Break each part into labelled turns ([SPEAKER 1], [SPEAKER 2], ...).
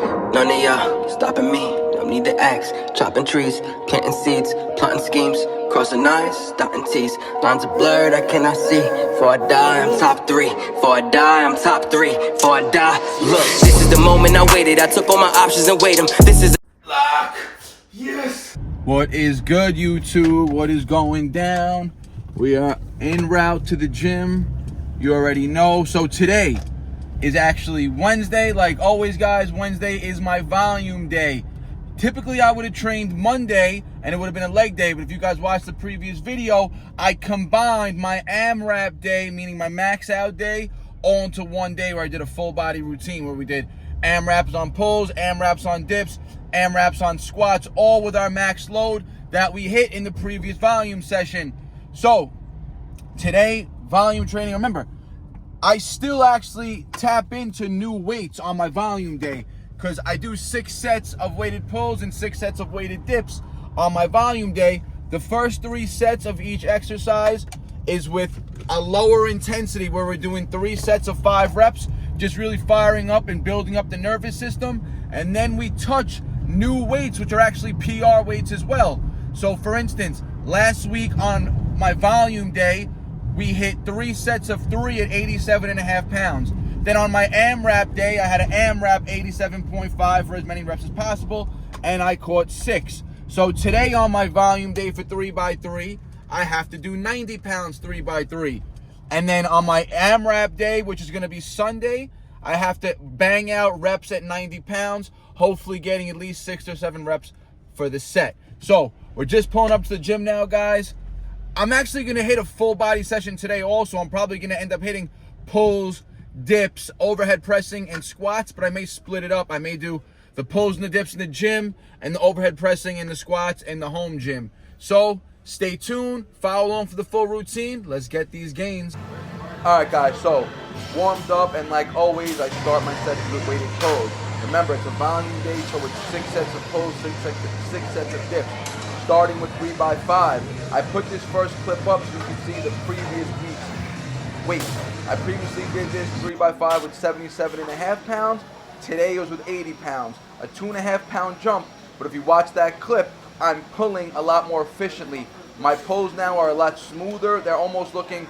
[SPEAKER 1] None of y'all stopping me, no need to ask. Chopping trees, planting seeds, plotting schemes, crossing I's, dotting T's. Lines are blurred, I cannot see. Before I die, I'm top 3. Before I die, I'm top 3. Before I die, look, this is the moment I waited. I took all my options and weighed them. This is
[SPEAKER 2] lock. Yes. What is good, YouTube? What is going down? We are en route to the gym. You already know. So today is actually Wednesday. Like always, guys, Wednesday is my volume day. Typically, I would have trained Monday and it would have been a leg day. But if you guys watched the previous video, I combined my AMRAP day, meaning my max out day, all into one day where I did a full body routine where we did AMRAPs on pulls, AMRAPs on dips, AMRAPs on squats, all with our max load that we hit in the previous volume session. So today, volume training. Remember, I still actually tap into new weights on my volume day because I do 6 sets of weighted pulls and 6 sets of weighted dips on my volume day. The first 3 sets of each exercise is with a lower intensity where we're doing 3 sets of 5 reps, just really firing up and building up the nervous system. And then we touch new weights, which are actually PR weights as well. So for instance, last week on my volume day, we hit 3 sets of 3 at 87.5 pounds. Then on my AMRAP day, I had an AMRAP 87.5 for as many reps as possible, and I caught 6. So today on my volume day for 3x3, I have to do 90 pounds 3x3. And then on my AMRAP day, which is gonna be Sunday, I have to bang out reps at 90 pounds, hopefully getting at least 6 or 7 reps for the set. So we're just pulling up to the gym now, guys. I'm actually going to hit a full body session today also. I'm probably going to end up hitting pulls, dips, overhead pressing, and squats, but I may split it up. I may do the pulls and the dips in the gym and the overhead pressing and the squats in the home gym. So stay tuned, follow along for the full routine. Let's get these gains. All right, guys, so warmed up, and like always, I start my sessions with weighted pulls. Remember, it's a volume day, so it's 6 sets of pulls, 6 sets of dips. Starting with 3x5. I put this first clip up so you can see the previous week's weight. I previously did this 3x5 with 77.5 pounds. Today it was with 80 pounds. A 2.5 pound jump, but if you watch that clip, I'm pulling a lot more efficiently. My pulls now are a lot smoother. They're almost looking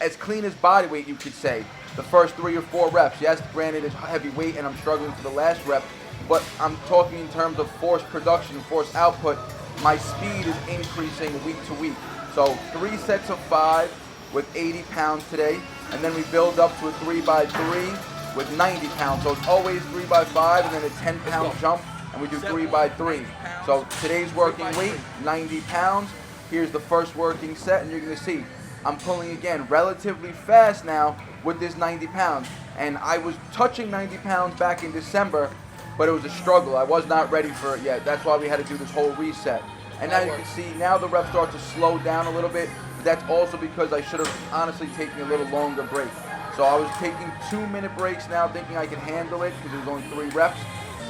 [SPEAKER 2] as clean as body weight, you could say. The first 3 or 4 reps. Yes, granted it's heavy weight and I'm struggling for the last rep, but I'm talking in terms of force production, force output. My speed is increasing week to week. So 3 sets of 5 with 80 pounds today, and then we build up to a 3x3 with 90 pounds. So it's always 3x5 and then a 10-pound jump, and we do 3x3. So today's working weight, 90 pounds. Here's the first working set, and you're gonna see I'm pulling again relatively fast now with this 90 pounds. And I was touching 90 pounds back in December, but it was a struggle. I was not ready for it yet. That's why we had to do this whole reset. And now you can see, now the reps start to slow down a little bit. But that's also because I should have honestly taken a little longer break. So I was taking 2-minute breaks now, thinking I could handle it because it was only 3 reps.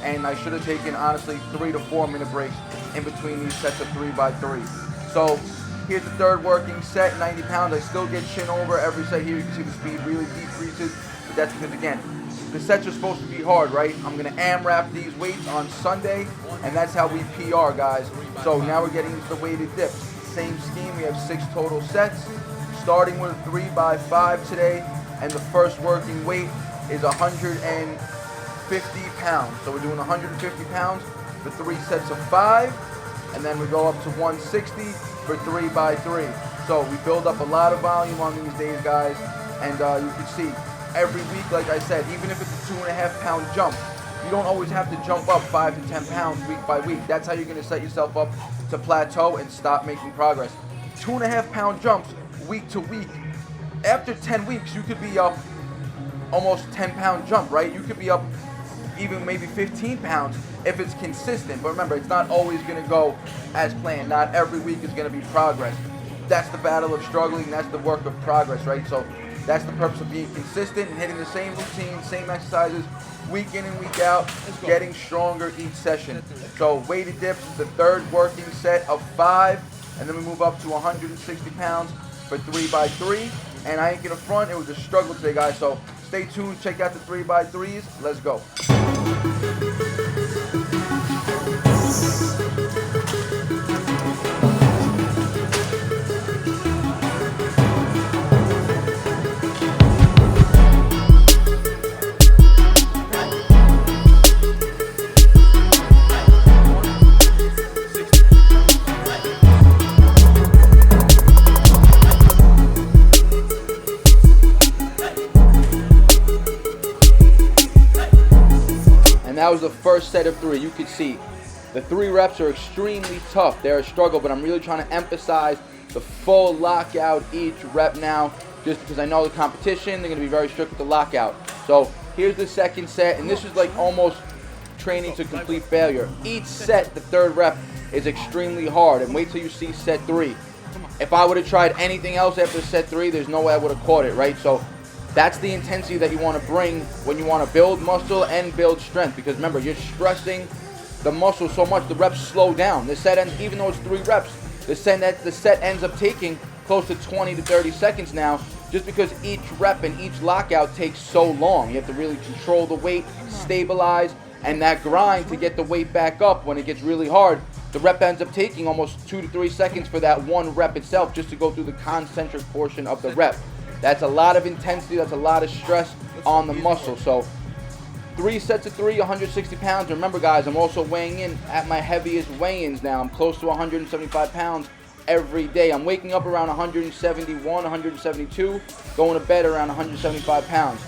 [SPEAKER 2] And I should have taken, honestly, 3 to 4-minute breaks in between these sets of 3x3. So here's the third working set, 90 pounds. I still get chin over every set here. You can see the speed really decreases. But that's because, again, the sets are supposed to be hard, right? I'm going to AMRAP these weights on Sunday, and that's how we PR, guys. So now we're getting into the weighted dips. Same scheme, we have 6 total sets, starting with 3x5 today, and the first working weight is 150 pounds. So we're doing 150 pounds for 3 sets of 5, and then we go up to 160 for 3x3. So we build up a lot of volume on these days, guys, and you can see, every week, like I said, even if it's a 2.5 pound jump, you don't always have to jump up 5 to 10 pounds week by week. That's how you're going to set yourself up to plateau and stop making progress. 2.5 pound jumps week to week. After 10 weeks, you could be up almost 10 pound jump, right? You could be up even maybe 15 pounds if it's consistent. But remember, it's not always going to go as planned. Not every week is going to be progress. That's the battle of struggling. That's the work of progress, right? So that's the purpose of being consistent and hitting the same routine, same exercises, week in and week out, getting stronger each session. So weighted dips is the third working set of 5, and then we move up to 160 pounds for 3x3. And I ain't gonna front, it was a struggle today, guys. So stay tuned, check out the 3x3s. Let's go. that was the first set of 3. You could see the 3 reps are extremely tough. They're a struggle, but I'm really trying to emphasize the full lockout each rep now, just because I know the competition, they're going to be very strict with the lockout. So here's the second set, and this is like almost training to complete failure. Each set, the 3rd rep, is extremely hard, and wait till you see set 3. If I would have tried anything else after set 3, there's no way I would have caught it, right? So that's the intensity that you want to bring when you want to build muscle and build strength, because remember, you're stressing the muscle so much, the reps slow down. The set ends, even though it's 3 reps, the set ends up taking close to 20 to 30 seconds now, just because each rep and each lockout takes so long. You have to really control the weight, stabilize, and that grind to get the weight back up when it gets really hard. The rep ends up taking almost 2 to 3 seconds for that 1 rep itself, just to go through the concentric portion of the rep. That's a lot of intensity, that's a lot of stress on the muscle. So 3 sets of 3, 160 pounds. Remember guys, I'm also weighing in at my heaviest weigh-ins now. I'm close to 175 pounds every day. I'm waking up around 171, 172, going to bed around 175 pounds.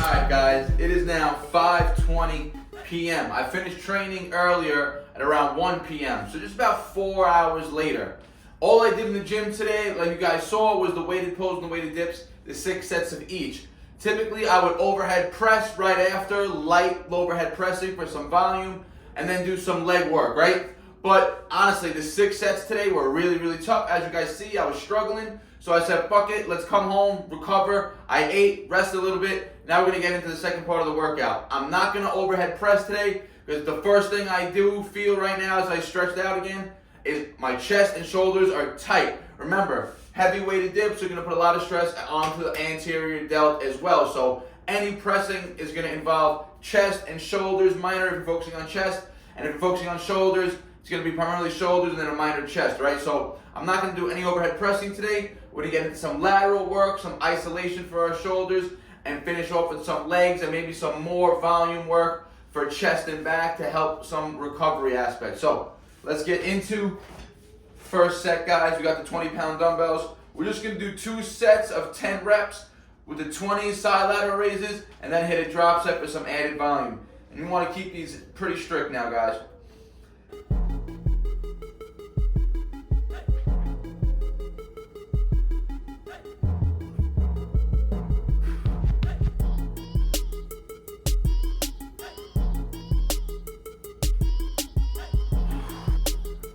[SPEAKER 2] Alright guys, it is now 5:20 p.m. I finished training earlier at around 1 p.m. So just about 4 hours later. All I did in the gym today, like you guys saw, was the weighted pulls and the weighted dips, the 6 sets of each. Typically I would overhead press right after, light overhead pressing for some volume, and then do some leg work, right? But honestly, the 6 sets today were really, really tough. As you guys see, I was struggling. So I said, fuck it, let's come home, recover. I ate, rested a little bit. Now we're gonna get into the second part of the workout. I'm not gonna overhead press today, because the first thing I do feel right now as I stretched out again is my chest and shoulders are tight. Remember, heavy weighted dips are gonna put a lot of stress onto the anterior delt as well. So any pressing is gonna involve chest and shoulders, minor if you're focusing on chest, and if you're focusing on shoulders, it's gonna be primarily shoulders and then a minor chest, right? So I'm not gonna do any overhead pressing today. We're gonna get into some lateral work, some isolation for our shoulders, and finish off with some legs and maybe some more volume work for chest and back to help some recovery aspect. So let's get into first set, guys. We got the 20-pound dumbbells. We're just gonna do 2 sets of 10 reps with the 20 side lateral raises, and then hit a drop set for some added volume. And you wanna keep these pretty strict now, guys.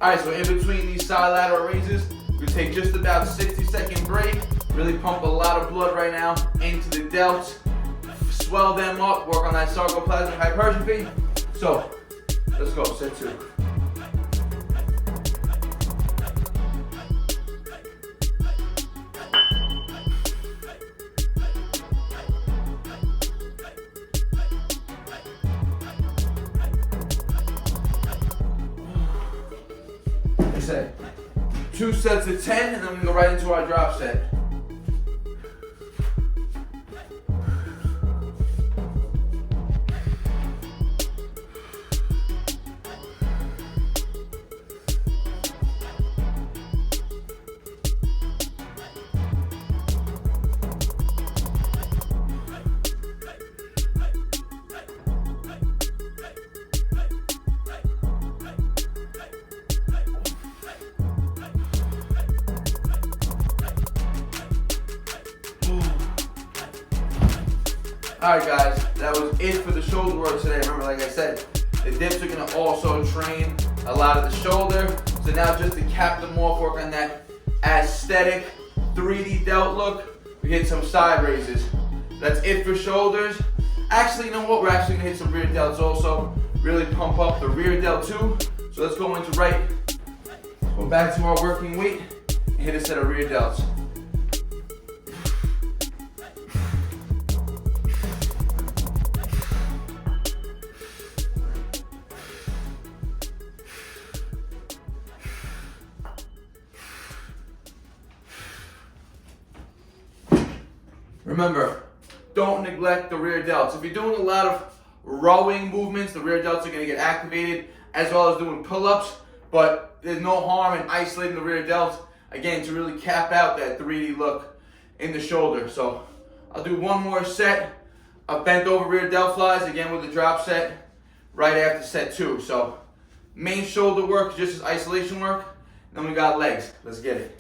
[SPEAKER 2] Alright, so in between these side lateral raises, we take just about a 60-second break. Really pump a lot of blood right now into the delts. Swell them up, work on that sarcoplasmic hypertrophy. So, let's go, set 2. Set. 2 sets of 10, and then we go right into our drop set. Alright guys, that was it for the shoulder work today. Remember, like I said, the dips are going to also train a lot of the shoulder. So now just to cap them off, work on that aesthetic 3D delt look, we hit some side raises. That's it for shoulders. Actually, you know what? We're actually going to hit some rear delts also. Really pump up the rear delt too. So let's go into go back to our working weight and hit a set of rear delts. Remember, don't neglect the rear delts. If you're doing a lot of rowing movements, the rear delts are going to get activated, as well as doing pull-ups, but there's no harm in isolating the rear delts, again, to really cap out that 3D look in the shoulder. So I'll do one more set of bent over rear delt flies, again with the drop set, right after set 2. So main shoulder work, just as isolation work. Then we got legs. Let's get it.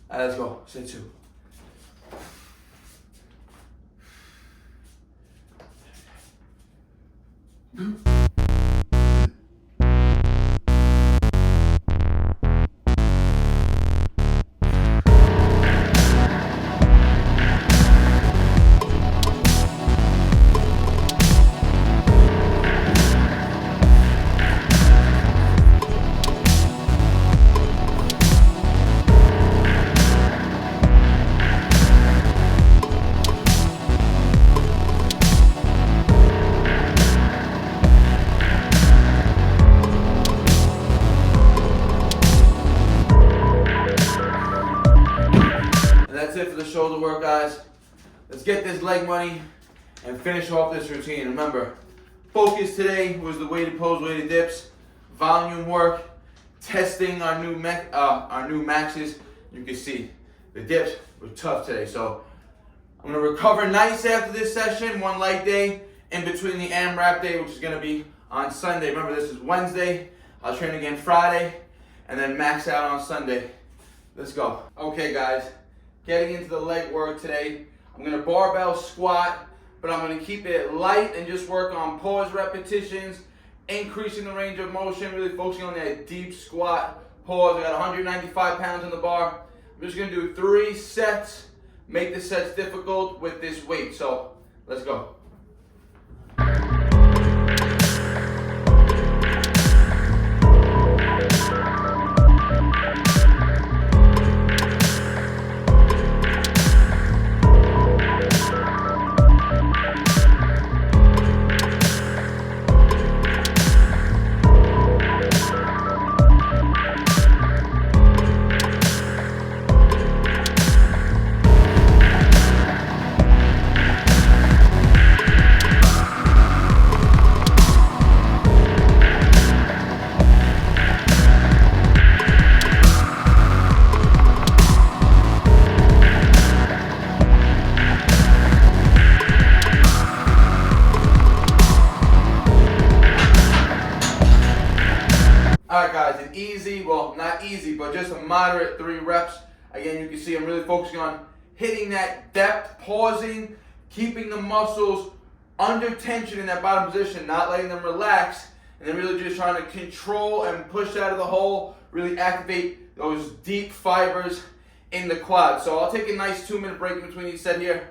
[SPEAKER 2] All right, let's go. Set 2. That's it for the shoulder work, guys. Let's get this leg money and finish off this routine. Remember, focus today was the weighted pose, weighted dips, volume work, testing our new maxes. You can see the dips were tough today. So I'm gonna recover nice after this session, one light day in between the AMRAP day, which is gonna be on Sunday. Remember, this is Wednesday. I'll train again Friday and then max out on Sunday. Let's go. Okay, guys. Getting into the leg work today. I'm gonna barbell squat, but I'm gonna keep it light and just work on pause repetitions, increasing the range of motion, really focusing on that deep squat pause. I got 195 pounds on the bar. I'm just gonna do 3 sets, make the sets difficult with this weight. So let's go. Alright guys, an easy, well not easy, but just a moderate 3 reps. Again, you can see I'm really focusing on hitting that depth, pausing, keeping the muscles under tension in that bottom position, not letting them relax, and then really just trying to control and push out of the hole, really activate those deep fibers in the quad. So I'll take a nice 2-minute break in between each set here.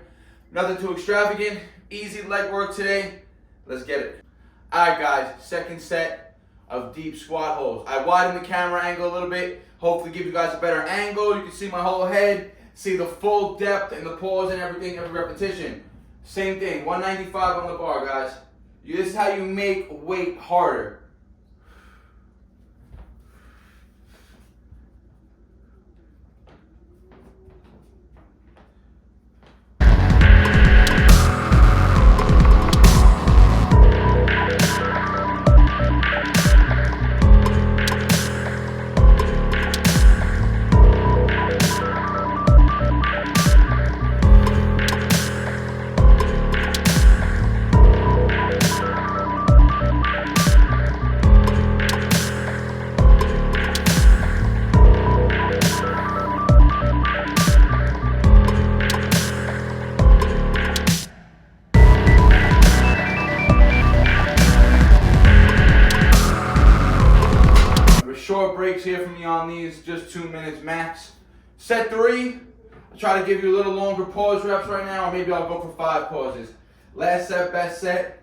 [SPEAKER 2] Nothing too extravagant, easy leg work today. Let's get it. Alright guys, second set of deep squat holds. I widened the camera angle a little bit, hopefully give you guys a better angle. You can see my whole head, see the full depth and the pause and everything, every repetition. Same thing, 195 on the bar, guys. This is how you make weight harder. Short breaks here from me on these, just 2 minutes max. Set 3, I'll try to give you a little longer pause reps right now, or maybe I'll go for 5 pauses. Last set, best set.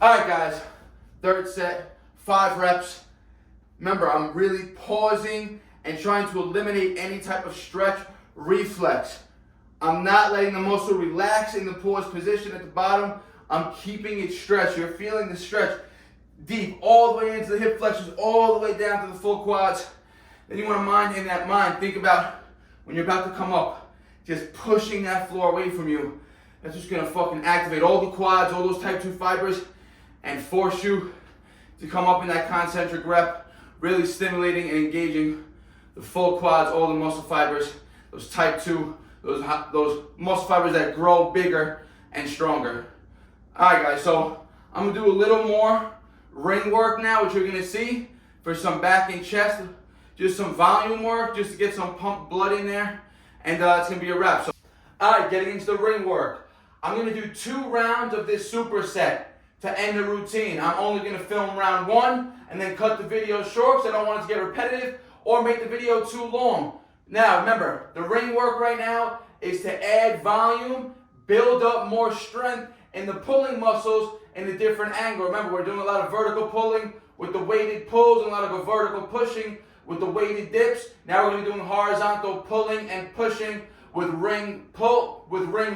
[SPEAKER 2] All right, guys, third set, 5 reps. Remember, I'm really pausing and trying to eliminate any type of stretch reflex. I'm not letting the muscle relax in the pause position at the bottom. I'm keeping it stretched. You're feeling the stretch deep, all the way into the hip flexors, all the way down to the full quads. Then you want to in that mind, think about when you're about to come up, just pushing that floor away from you. That's just going to fucking activate all the quads, all those type 2 fibers, and force you to come up in that concentric rep, really stimulating and engaging the full quads, all the muscle fibers, those type 2, those muscle fibers that grow bigger and stronger. All right, guys, so I'm going to do a little more ring work now, which you're going to see for some back and chest, just some volume work, just to get some pumped blood in there, and it's going to be a wrap. So, all right, getting into the ring work. I'm going to do 2 rounds of this superset to end the routine. I'm only going to film round 1 and then cut the video short because I don't want it to get repetitive or make the video too long. Now, remember, the ring work right now is to add volume, build up more strength in the pulling muscles in a different angle. Remember, we're doing a lot of vertical pulling with the weighted pulls and a lot of vertical pushing with the weighted dips. Now we're going to be doing horizontal pulling and pushing with ring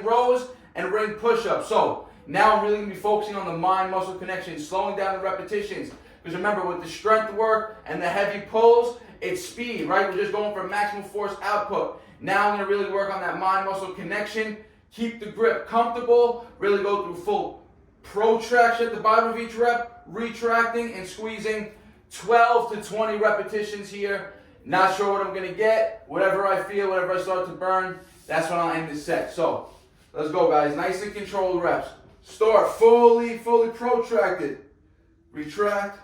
[SPEAKER 2] rows and ring push-ups. So now I'm really going to be focusing on the mind-muscle connection, slowing down the repetitions. Because remember, with the strength work and the heavy pulls, it's speed, right? We're just going for maximum force output. Now I'm going to really work on that mind-muscle connection. Keep the grip comfortable. Really go through full protraction at the bottom of each rep, retracting and squeezing. 12 to 20 repetitions here. Not sure what I'm going to get. Whatever I feel, whatever I start to burn, that's when I'll end this set. So let's go, guys. Nice and controlled reps. Start fully protracted. Retract.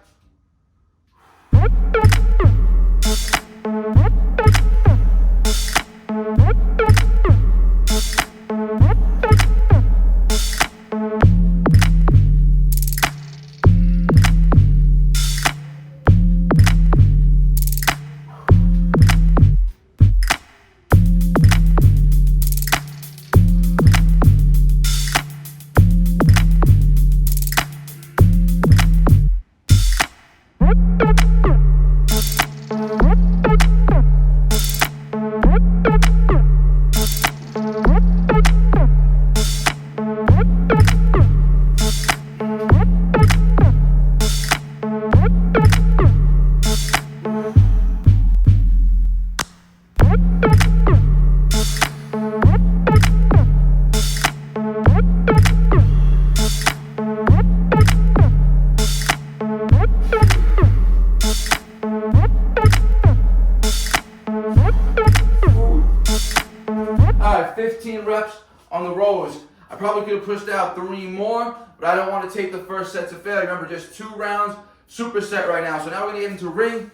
[SPEAKER 2] Alright, 15 reps on the rows. I probably could have pushed out 3 more, but I don't want to take the first set to failure. Remember, just 2 rounds, superset right now. So now we're going to get into ring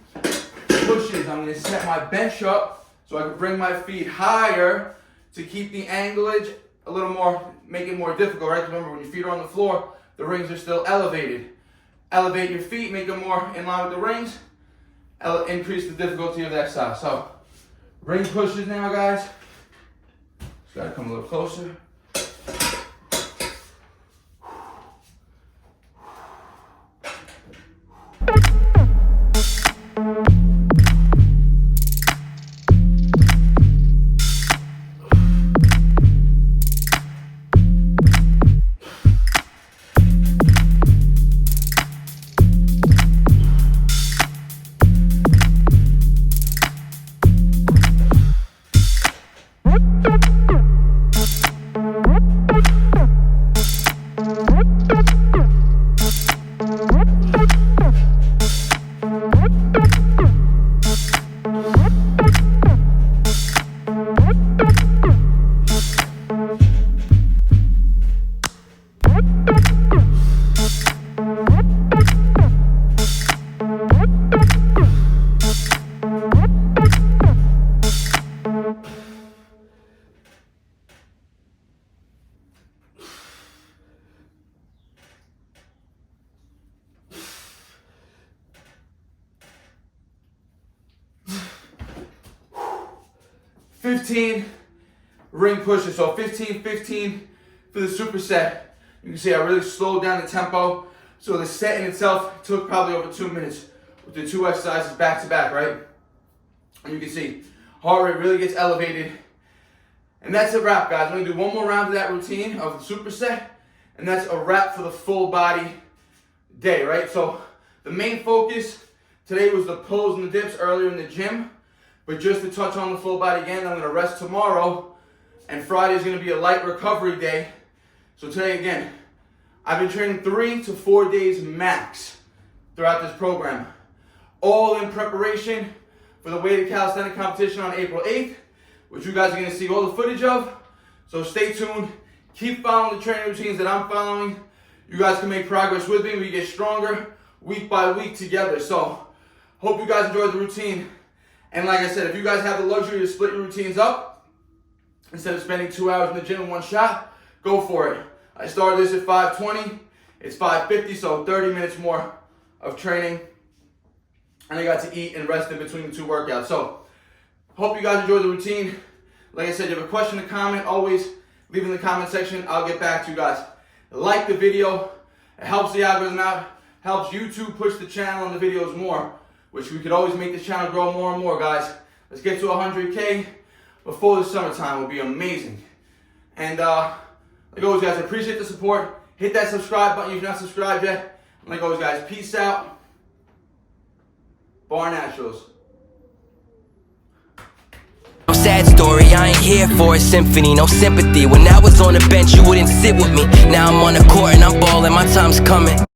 [SPEAKER 2] pushes. I'm going to set my bench up so I can bring my feet higher to keep the anglage a little more, make it more difficult, right? Remember, when your feet are on the floor, the rings are still elevated. Elevate your feet, make them more in line with the rings, increase the difficulty of the exercise. So, ring pushes now, guys. Just gotta come a little closer. Ring pushes, so 15 for the superset. You can see I really slowed down the tempo. So the set in itself took probably over 2 minutes with the 2 exercises back to back, right? And you can see heart rate really gets elevated. And that's a wrap, guys. I'm gonna do one more round of that routine of the superset, and that's a wrap for the full body day, right? So the main focus today was the pulls and the dips earlier in the gym, but just to touch on the full body again, I'm gonna rest tomorrow, and Friday is gonna be a light recovery day. So today again, I've been training 3 to 4 days max throughout this program, all in preparation for the weighted calisthenic competition on April 8th, which you guys are gonna see all the footage of. So stay tuned, keep following the training routines that I'm following. You guys can make progress with me. We get stronger week by week together. So hope you guys enjoyed the routine. And like I said, if you guys have the luxury to split your routines up, instead of spending 2 hours in the gym in one shot, go for it. I started this at 5:20, it's 5:50, so 30 minutes more of training. And I got to eat and rest in between the 2 workouts. So hope you guys enjoyed the routine. Like I said, you have a question or comment, always leave in the comment section. I'll get back to you guys. Like the video, it helps the algorithm out, helps YouTube push the channel and the videos more, which we could always make this channel grow more and more, guys. Let's get to 100K before the summertime. Will be amazing. And like always, guys, I appreciate the support. Hit that subscribe button if you're not subscribed yet. And like always, guys, peace out. BARNATURALS.
[SPEAKER 1] No sad story, I ain't here for a symphony, no sympathy. When I was on the bench, you wouldn't sit with me. Now I'm on the court and I'm balling, my time's coming.